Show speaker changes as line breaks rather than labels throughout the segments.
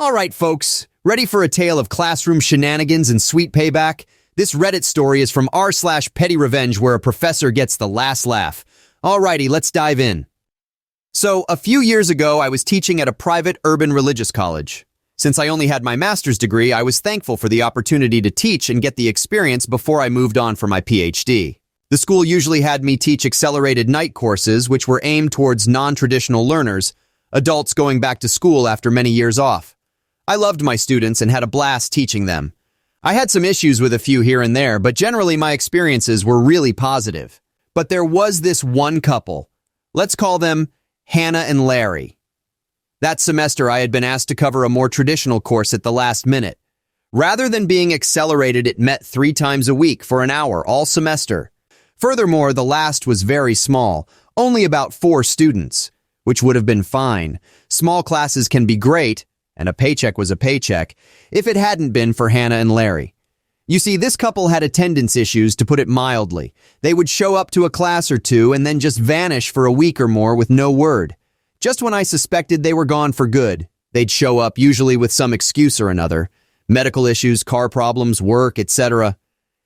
All right, folks, ready for a tale of classroom shenanigans and sweet payback? This Reddit story is from r/PettyRevenge, where a professor gets the last laugh. Alrighty, let's dive in. So, a few years ago, I was teaching at a private urban religious college. Since I only had my master's degree, I was thankful for the opportunity to teach and get the experience before I moved on for my PhD. The school usually had me teach accelerated night courses, which were aimed towards non-traditional learners, adults going back to school after many years off. I loved my students and had a blast teaching them. I had some issues with a few here and there, but generally my experiences were really positive. But there was this one couple. Let's call them Hannah and Larry. That semester I had been asked to cover a more traditional course at the last minute. Rather than being accelerated, it met 3 times a week for an hour all semester. Furthermore, the last was very small, only about 4 students, which would have been fine. Small classes can be great, and a paycheck was a paycheck, if it hadn't been for Hannah and Larry. You see, this couple had attendance issues, to put it mildly. They would show up to a class or two and then just vanish for a week or more with no word. Just when I suspected they were gone for good, they'd show up, usually with some excuse or another. Medical issues, car problems, work, etc.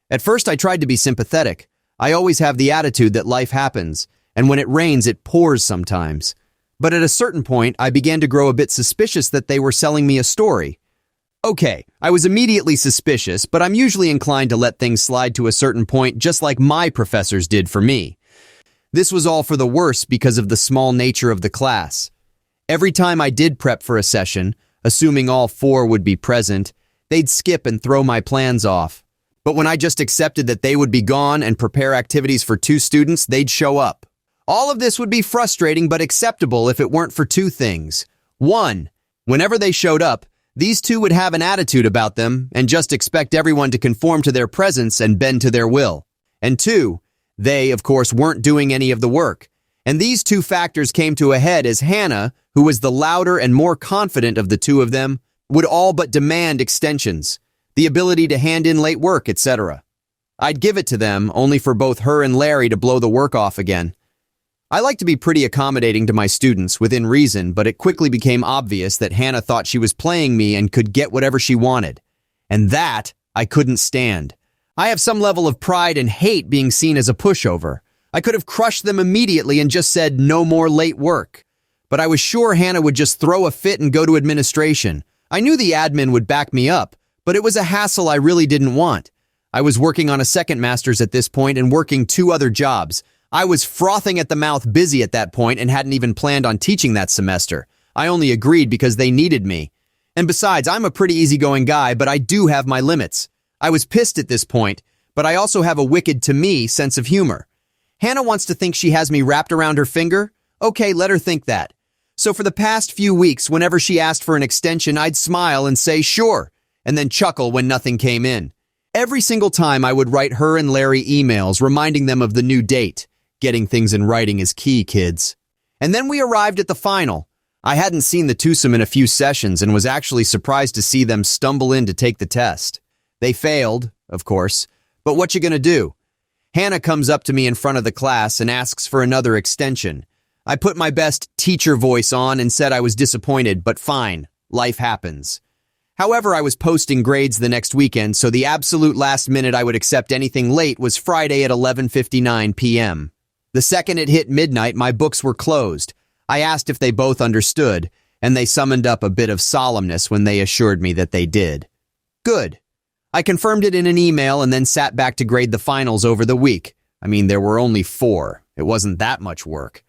At first I tried to be sympathetic. I always have the attitude that life happens, and when it rains it pours sometimes. But at a certain point, I began to grow a bit suspicious that they were selling me a story. Okay, I was immediately suspicious, but I'm usually inclined to let things slide to a certain point, just like my professors did for me. This was all for the worse because of the small nature of the class. Every time I did prep for a session, assuming all 4 would be present, they'd skip and throw my plans off. But when I just accepted that they would be gone and prepare activities for 2 students, they'd show up. All of this would be frustrating but acceptable if it weren't for 2 things. 1, whenever they showed up, these 2 would have an attitude about them and just expect everyone to conform to their presence and bend to their will. And 2, they, of course, weren't doing any of the work. And these 2 factors came to a head as Hannah, who was the louder and more confident of the 2 of them, would all but demand extensions, the ability to hand in late work, etc. I'd give it to them, only for both her and Larry to blow the work off again. I like to be pretty accommodating to my students, within reason, but it quickly became obvious that Hannah thought she was playing me and could get whatever she wanted. And that I couldn't stand. I have some level of pride and hate being seen as a pushover. I could have crushed them immediately and just said no more late work. But I was sure Hannah would just throw a fit and go to administration. I knew the admin would back me up, but it was a hassle I really didn't want. I was working on a second master's at this point and working 2 other jobs. I was frothing at the mouth busy at that point and hadn't even planned on teaching that semester. I only agreed because they needed me. And besides, I'm a pretty easygoing guy, but I do have my limits. I was pissed at this point, but I also have a wicked, to me, sense of humor. Hannah wants to think she has me wrapped around her finger? Okay, let her think that. So for the past few weeks, whenever she asked for an extension, I'd smile and say, sure, and then chuckle when nothing came in. Every single time I would write her and Larry emails reminding them of the new date. Getting things in writing is key, kids. And then we arrived at the final. I hadn't seen the twosome in a few sessions and was actually surprised to see them stumble in to take the test. They failed, of course, but what you gonna do? Hannah comes up to me in front of the class and asks for another extension. I put my best teacher voice on and said I was disappointed, but fine, life happens. However, I was posting grades the next weekend, so the absolute last minute I would accept anything late was Friday at 11:59 p.m. The second it hit midnight, my books were closed. I asked if they both understood, and they summoned up a bit of solemnness when they assured me that they did. Good. I confirmed it in an email and then sat back to grade the finals over the week. I mean, there were only 4. It wasn't that much work.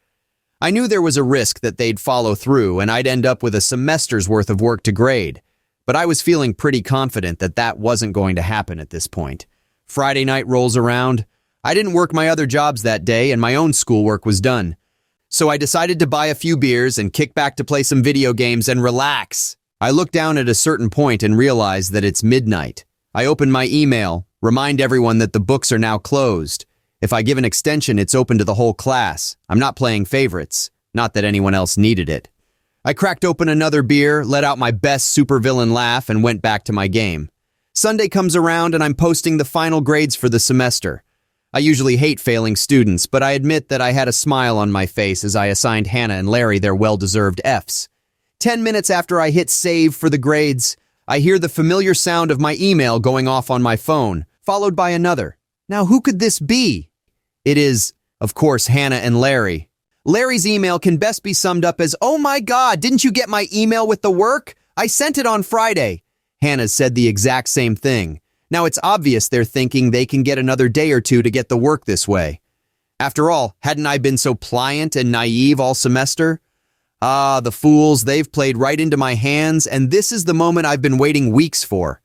I knew there was a risk that they'd follow through and I'd end up with a semester's worth of work to grade. But I was feeling pretty confident that that wasn't going to happen at this point. Friday night rolls around. I didn't work my other jobs that day and my own schoolwork was done. So I decided to buy a few beers and kick back to play some video games and relax. I look down at a certain point and realize that it's midnight. I open my email, remind everyone that the books are now closed. If I give an extension, it's open to the whole class. I'm not playing favorites. Not that anyone else needed it. I cracked open another beer, let out my best supervillain laugh, and went back to my game. Sunday comes around and I'm posting the final grades for the semester. I usually hate failing students, but I admit that I had a smile on my face as I assigned Hannah and Larry their well-deserved Fs. 10 minutes after I hit save for the grades, I hear the familiar sound of my email going off on my phone, followed by another. Now, who could this be? It is, of course, Hannah and Larry. Larry's email can best be summed up as, "Oh my God, didn't you get my email with the work? I sent it on Friday." Hannah said the exact same thing. Now, it's obvious they're thinking they can get another day or two to get the work this way. After all, hadn't I been so pliant and naive all semester? Ah, the fools, they've played right into my hands, and this is the moment I've been waiting weeks for.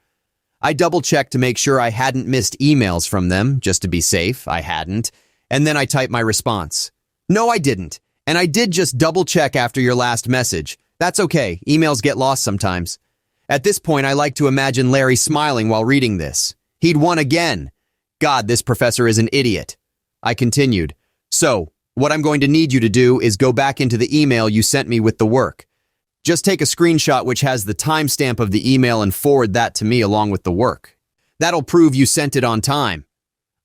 I double-checked to make sure I hadn't missed emails from them, just to be safe. I hadn't. And then I typed my response. "No, I didn't. And I did just double-check after your last message. That's okay. Emails get lost sometimes." At this point, I like to imagine Larry smiling while reading this. He'd won again. God, this professor is an idiot. I continued. "So, what I'm going to need you to do is go back into the email you sent me with the work. Just take a screenshot which has the timestamp of the email and forward that to me along with the work. That'll prove you sent it on time."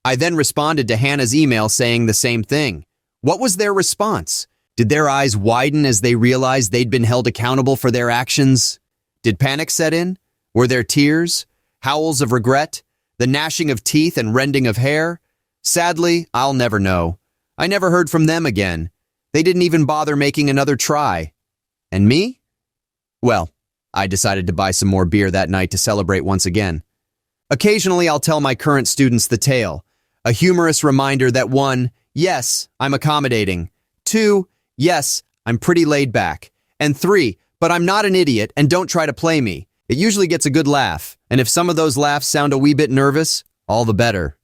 I then responded to Hannah's email saying the same thing. What was their response? Did their eyes widen as they realized they'd been held accountable for their actions? Did panic set in? Were there tears? Howls of regret? The gnashing of teeth and rending of hair? Sadly, I'll never know. I never heard from them again. They didn't even bother making another try. And me? Well, I decided to buy some more beer that night to celebrate once again. Occasionally, I'll tell my current students the tale. A humorous reminder that 1, yes, I'm accommodating. 2, yes, I'm pretty laid back. And 3, but I'm not an idiot and don't try to play me. It usually gets a good laugh, and if some of those laughs sound a wee bit nervous, all the better.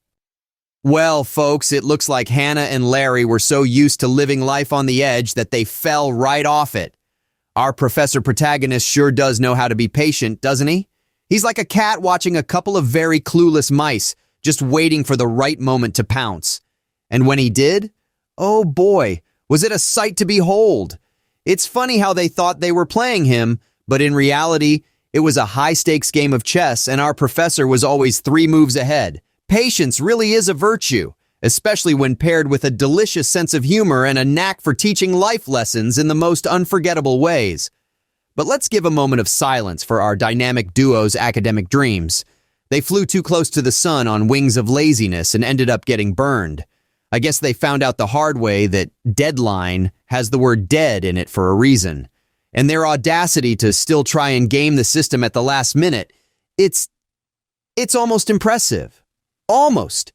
Well, folks, it looks like Hannah and Larry were so used to living life on the edge that they fell right off it. Our professor protagonist sure does know how to be patient, doesn't he? He's like a cat watching a couple of very clueless mice, just waiting for the right moment to pounce. And when he did, oh boy, was it a sight to behold. It's funny how they thought they were playing him, but in reality, it was a high-stakes game of chess, and our professor was always 3 moves ahead. Patience really is a virtue, especially when paired with a delicious sense of humor and a knack for teaching life lessons in the most unforgettable ways. But let's give a moment of silence for our dynamic duo's academic dreams. They flew too close to the sun on wings of laziness and ended up getting burned. I guess they found out the hard way that deadline has the word dead in it for a reason. And their audacity to still try and game the system at the last minute, it's almost impressive. Almost.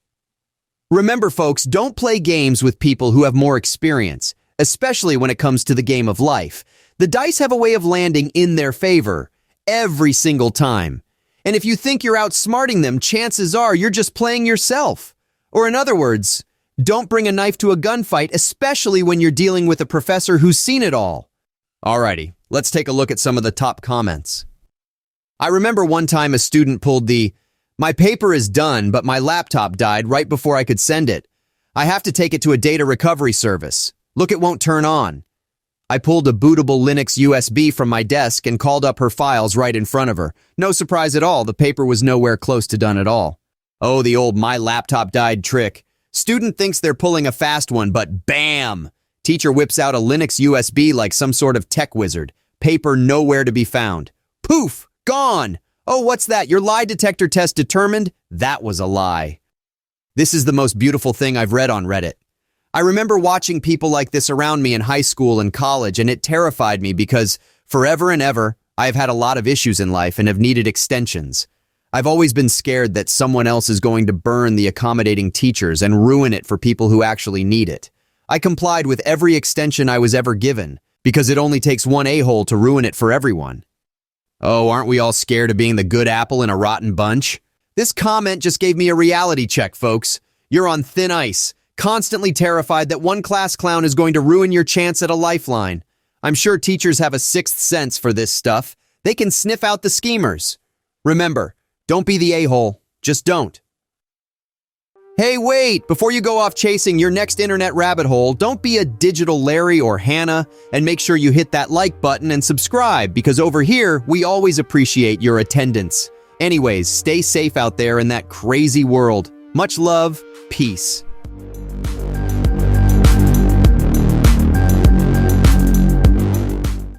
Remember, folks, don't play games with people who have more experience, especially when it comes to the game of life. The dice have a way of landing in their favor every single time. And if you think you're outsmarting them, chances are you're just playing yourself. Or in other words, don't bring a knife to a gunfight, especially when you're dealing with a professor who's seen it all. Alrighty, let's take a look at some of the top comments. I remember one time a student pulled the, "My paper is done, but my laptop died right before I could send it. I have to take it to a data recovery service. Look, it won't turn on." I pulled a bootable Linux USB from my desk and called up her files right in front of her. No surprise at all, the paper was nowhere close to done at all. Oh, the old "my laptop died" trick. Student thinks they're pulling a fast one, but bam! Teacher whips out a Linux USB like some sort of tech wizard. Paper nowhere to be found. Poof! Gone! Oh, what's that? Your lie detector test determined? That was a lie. This is the most beautiful thing I've read on Reddit. I remember watching people like this around me in high school and college, and it terrified me because forever and ever, I've had a lot of issues in life and have needed extensions. I've always been scared that someone else is going to burn the accommodating teachers and ruin it for people who actually need it. I complied with every extension I was ever given, because it only takes one a-hole to ruin it for everyone. Oh, aren't we all scared of being the good apple in a rotten bunch? This comment just gave me a reality check, folks. You're on thin ice, constantly terrified that one class clown is going to ruin your chance at a lifeline. I'm sure teachers have a sixth sense for this stuff. They can sniff out the schemers. Remember, don't be the a-hole. Just don't. Hey, wait! Before you go off chasing your next internet rabbit hole, don't be a digital Larry or Hannah, and make sure you hit that like button and subscribe, because over here, we always appreciate your attendance. Anyways, stay safe out there in that crazy world. Much love, peace.